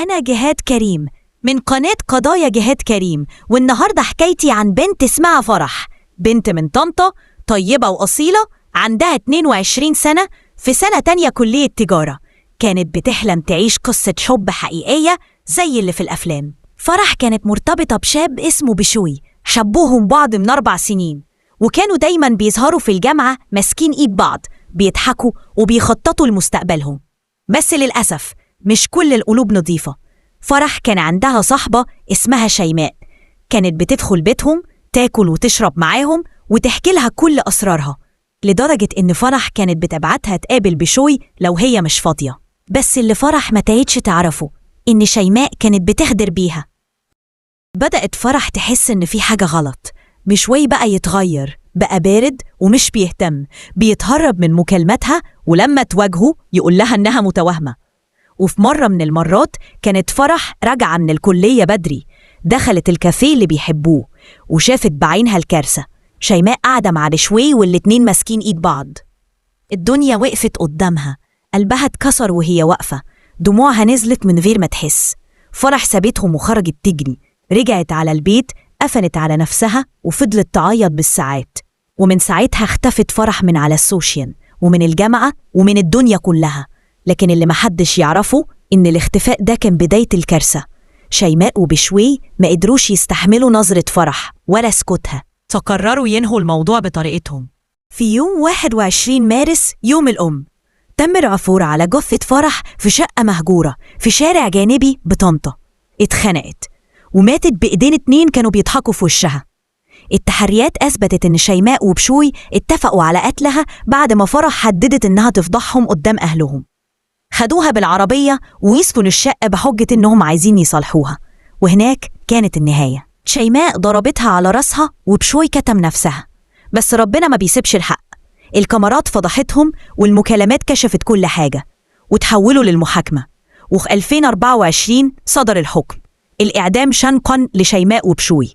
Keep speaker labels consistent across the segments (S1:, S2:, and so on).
S1: أنا جهاد كريم من قناة قضايا جهاد كريم، والنهاردة حكايتي عن بنت اسمها فرح. بنت من طنطا، طيبة وأصيلة، عندها 22 سنة، في سنة تانية كلية تجارة. كانت بتحلم تعيش قصة حب حقيقية زي اللي في الأفلام. فرح كانت مرتبطة بشاب اسمه بشوي، حبوهم بعض من 4 سنين، وكانوا دايما بيظهروا في الجامعة ماسكين إيد بعض، بيضحكوا وبيخططوا لمستقبلهم. بس للأسف مش كل القلوب نظيفة. فرح كان عندها صاحبة اسمها شيماء، كانت بتدخل بيتهم تاكل وتشرب معاهم وتحكي لها كل أسرارها، لدرجة إن فرح كانت بتبعتها تقابل بشوي لو هي مش فاضية. بس اللي فرح ما كانتش تعرفه إن شيماء كانت بتغدر بيها. بدأت فرح تحس إن في حاجة غلط. بشوي بقى يتغير، بقى بارد ومش بيهتم، بيتهرب من مكالماتها، ولما تواجهه يقول لها إنها متوهمة. وفي مرة من المرات كانت فرح راجعة من الكلية بدري، دخلت الكافيه اللي بيحبوه وشافت بعينها الكارثة. شيماء قاعدة مع بشوي والاتنين ماسكين إيد بعض. الدنيا وقفت قدامها، قلبها اتكسر وهي واقفة، دموعها نزلت من غير ما تحس. فرح سابتهم وخرجت تجري، رجعت على البيت، قفلت على نفسها وفضلت تعيط بالساعات. ومن ساعتها اختفت فرح من على السوشيال ومن الجامعة ومن الدنيا كلها. لكن اللي محدش يعرفه إن الاختفاء ده كان بداية الكارثة. شيماء وبشوي ما قدروش يستحملوا نظرة فرح ولا سكوتها، فقرروا ينهوا الموضوع بطريقتهم. في يوم 21 مارس يوم الأم، تم العثور على جثة فرح في شقة مهجورة في شارع جانبي بطنطا. اتخنقت وماتت بإيدين 2 كانوا بيضحكوا في وشها. التحريات أثبتت إن شيماء وبشوي اتفقوا على قتلها بعد ما فرح حددت إنها تفضحهم قدام أهلهم. خدوها بالعربية ويسكنوا الشقة بحجة إنهم عايزين يصالحوها، وهناك كانت النهاية. شيماء ضربتها على راسها وبشوي كتم نفسها، بس ربنا ما بيسيبش الحق. الكاميرات فضحتهم والمكالمات كشفت كل حاجة، وتحولوا للمحاكمة. وفي 2024 صدر الحكم، الإعدام شنقا لشيماء وبشوي.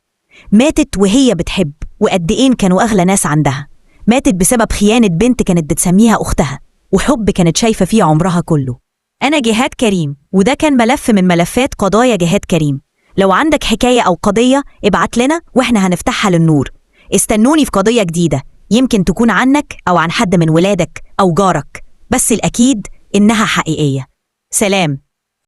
S1: ماتت وهي بتحب، وقد إيه كانوا أغلى ناس عندها. ماتت بسبب خيانة بنت كانت بتسميها أختها، وحب كانت شايفة فيه عمرها كله. أنا جهاد كريم، وده كان ملف من ملفات قضايا جهاد كريم. لو عندك حكاية أو قضية ابعت لنا وإحنا هنفتحها للنور. استنوني في قضية جديدة، يمكن تكون عنك أو عن حد من ولادك أو جارك، بس الأكيد إنها حقيقية. سلام.